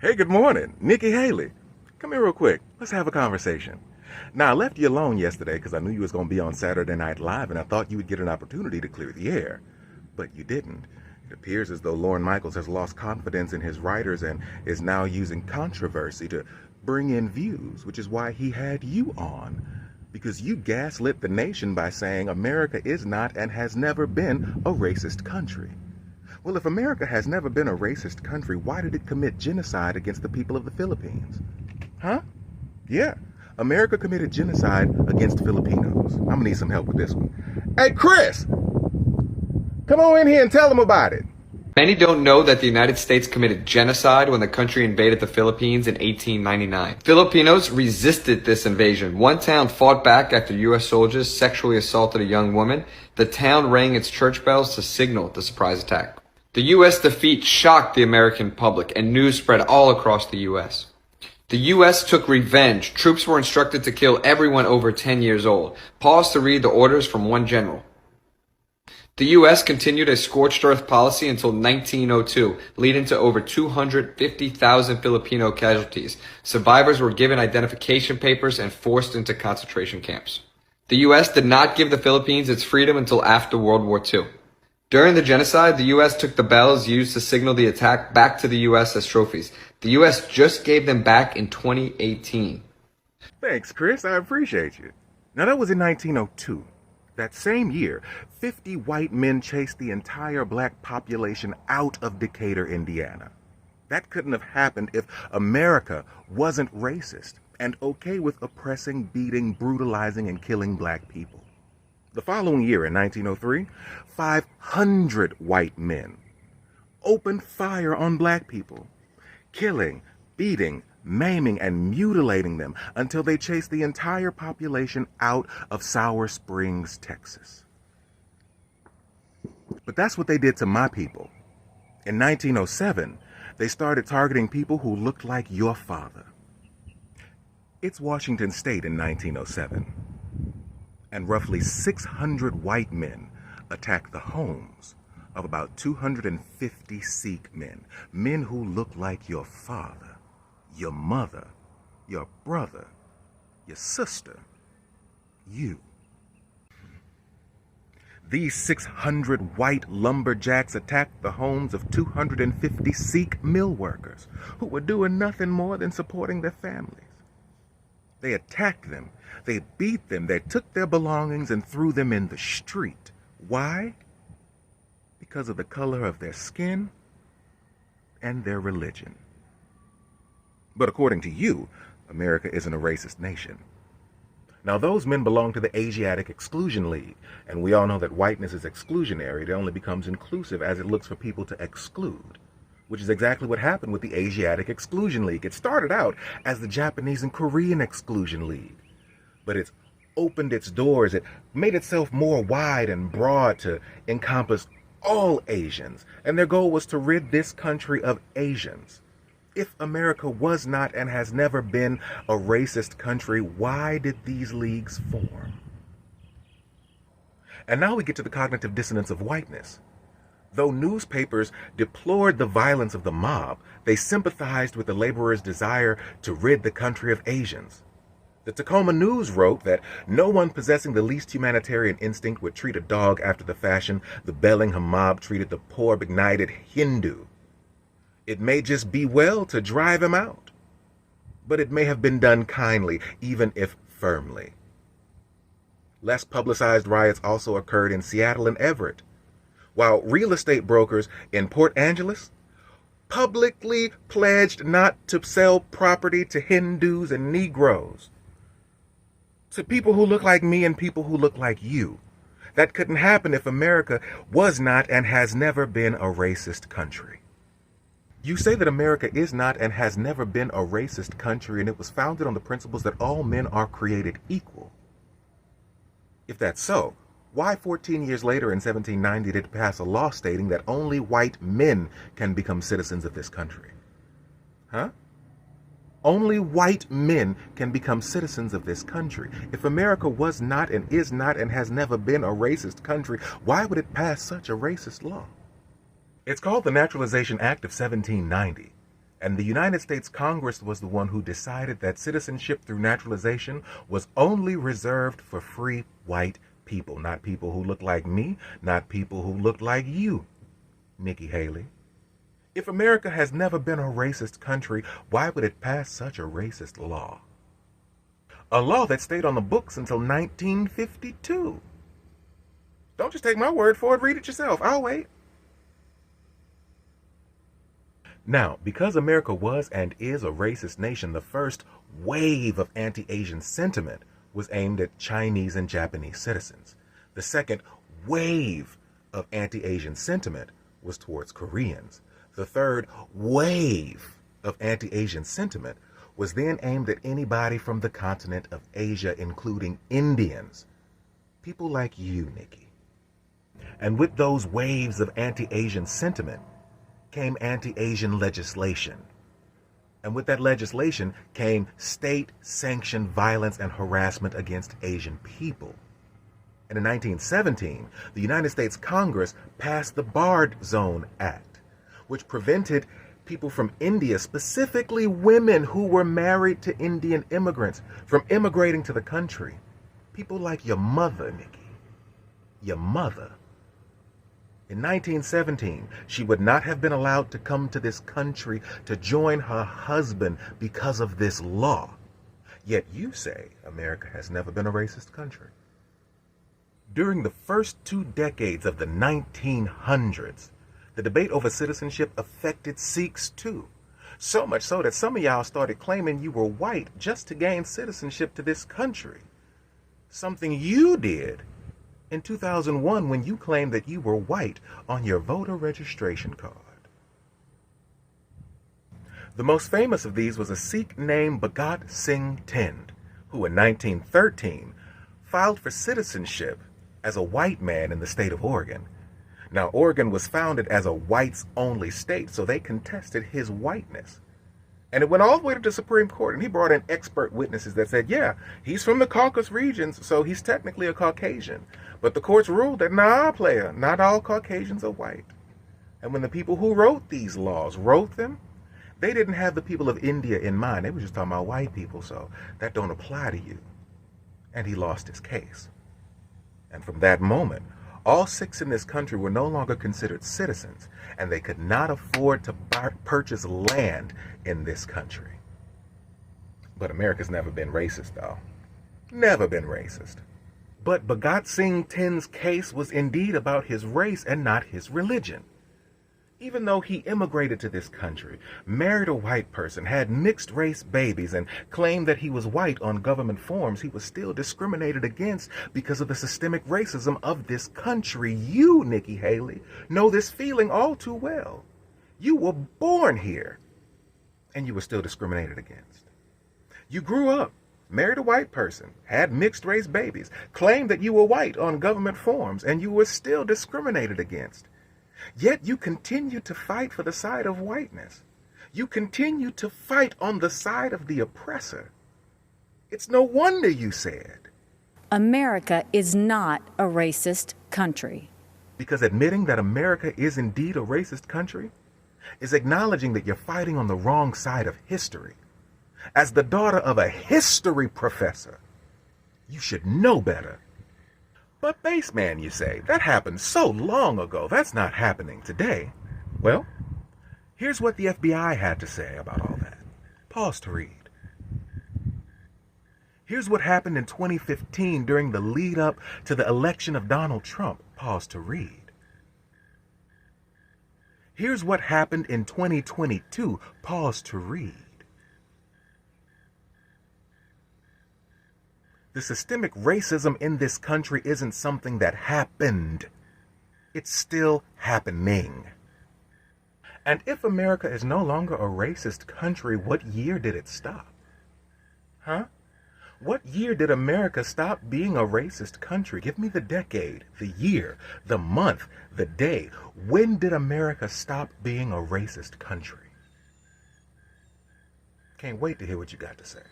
Hey, good morning. Nikki Haley. Come here real quick. Let's have a conversation. Now, I left you alone yesterday because I knew you was going to be on Saturday Night Live and I thought you would get an opportunity to clear the air. But you didn't. It appears as though Lorne Michaels has lost confidence in his writers and is now using controversy to bring in views, which is why he had you on. Because you gaslit the nation by saying America is not and has never been a racist country. Well, if America has never been a racist country, why did it commit genocide against the people of the Philippines? Huh? Yeah, America committed genocide against Filipinos. I'm gonna need some help with this one. Hey, Chris! Come on in here and tell them about it. Many don't know that the United States committed genocide when the country invaded the Philippines in 1899. Filipinos resisted this invasion. One town fought back after U.S. soldiers sexually assaulted a young woman. The town rang its church bells to signal the surprise attack. The U.S. defeat shocked the American public, and news spread all across the U.S. The U.S. took revenge. Troops were instructed to kill everyone over 10 years old. Pause to read the orders from one general. The U.S. continued a scorched earth policy until 1902, leading to over 250,000 Filipino casualties. Survivors were given identification papers and forced into concentration camps. The U.S. did not give the Philippines its freedom until after World War II. During the genocide, the U.S. took the bells used to signal the attack back to the U.S. as trophies. The U.S. just gave them back in 2018. Thanks, Chris. I appreciate you. Now, that was in 1902. That same year, 50 white men chased the entire black population out of Decatur, Indiana. That couldn't have happened if America wasn't racist and okay with oppressing, beating, brutalizing, and killing black people. The following year, in 1903, 500 white men opened fire on black people, killing, beating, maiming, and mutilating them until they chased the entire population out of Sour Springs, Texas. But that's what they did to my people. In 1907, they started targeting people who looked like your father. It's Washington State in 1907. And roughly 600 white men attacked the homes of about 250 Sikh men, men who look like your father, your mother, your brother, your sister, you. These 600 white lumberjacks attacked the homes of 250 Sikh mill workers who were doing nothing more than supporting their families. They attacked them, they beat them, they took their belongings and threw them in the street. Why? Because of the color of their skin and their religion. But according to you, America isn't a racist nation. Now, those men belong to the Asiatic Exclusion League, and we all know that whiteness is exclusionary. It only becomes inclusive as it looks for people to exclude, which is exactly what happened with the Asiatic Exclusion League. It started out as the Japanese and Korean Exclusion League, but it's opened its doors. It made itself more wide and broad to encompass all Asians, and their goal was to rid this country of Asians. If America was not and has never been a racist country, why did these leagues form? And now we get to the cognitive dissonance of whiteness. Though newspapers deplored the violence of the mob, they sympathized with the laborers' desire to rid the country of Asians. The Tacoma News wrote that no one possessing the least humanitarian instinct would treat a dog after the fashion the Bellingham mob treated the poor, benighted Hindu. It may just be well to drive him out, but it may have been done kindly, even if firmly. Less publicized riots also occurred in Seattle and Everett, while real estate brokers in Port Angeles publicly pledged not to sell property to Hindus and Negroes, to people who look like me and people who look like you. That couldn't happen if America was not and has never been a racist country. You say that America is not and has never been a racist country, and it was founded on the principles that all men are created equal. If that's so, why 14 years later in 1790 did it pass a law stating that only white men can become citizens of this country? Huh? Only white men can become citizens of this country. If America was not and is not and has never been a racist country, why would it pass such a racist law? It's called the Naturalization Act of 1790, And the United States Congress was the one who decided that citizenship through naturalization was only reserved for free white people, not people who look like me, not people who look like you, Nikki Haley. If America has never been a racist country, why would it pass such a racist law? A law that stayed on the books until 1952. Don't just take my word for it, read it yourself. I'll wait. Now, because America was and is a racist nation, the first wave of anti-Asian sentiment was aimed at Chinese and Japanese citizens. The second wave of anti-Asian sentiment was towards Koreans. The third wave of anti-Asian sentiment was then aimed at anybody from the continent of Asia, including Indians. People like you, Nikki. And with those waves of anti-Asian sentiment came anti-Asian legislation. And with that legislation came state-sanctioned violence and harassment against Asian people. And in 1917, the United States Congress passed the Barred Zone Act, which prevented people from India, specifically women who were married to Indian immigrants, from immigrating to the country. People like your mother, Nikki. Your mother. In 1917, she would not have been allowed to come to this country to join her husband because of this law. Yet you say America has never been a racist country. During the first 2 decades of the 1900s, the debate over citizenship affected Sikhs too. So much so that some of y'all started claiming you were white just to gain citizenship to this country. Something you did in 2001 when you claimed that you were white on your voter registration card. The most famous of these was a Sikh named Bhagat Singh Thind, who in 1913 filed for citizenship as a white man in the state of Oregon. Now, Oregon was founded as a whites-only state, so they contested his whiteness. And it went all the way to the Supreme Court, and he brought in expert witnesses that said, yeah, he's from the Caucasus regions, so he's technically a Caucasian. But the courts ruled that, nah, player, not all Caucasians are white. And when the people who wrote these laws wrote them, they didn't have the people of India in mind. They were just talking about white people, so that don't apply to you. And he lost his case. And from that moment, all Sikhs in this country were no longer considered citizens, and they could not afford to purchase land in this country. But America's never been racist, though. Never been racist. But Bhagat Singh Thind's case was indeed about his race and not his religion. Even though he immigrated to this country, married a white person, had mixed-race babies, and claimed that he was white on government forms, he was still discriminated against because of the systemic racism of this country. You, Nikki Haley, know this feeling all too well. You were born here, and you were still discriminated against. You grew up, married a white person, had mixed-race babies, claimed that you were white on government forms, and you were still discriminated against. Yet you continue to fight for the side of whiteness. You continue to fight on the side of the oppressor. It's no wonder you said, America is not a racist country. Because admitting that America is indeed a racist country is acknowledging that you're fighting on the wrong side of history. As the daughter of a history professor, you should know better. But Baseman, you say, that happened so long ago. That's not happening today. Well, here's what the FBI had to say about all that. Pause to read. Here's what happened in 2015 during the lead up to the election of Donald Trump. Pause to read. Here's what happened in 2022. Pause to read. The systemic racism in this country isn't something that happened. It's still happening. And if America is no longer a racist country, what year did it stop? Huh? What year did America stop being a racist country? Give me the decade, the year, the month, the day. When did America stop being a racist country? Can't wait to hear what you got to say.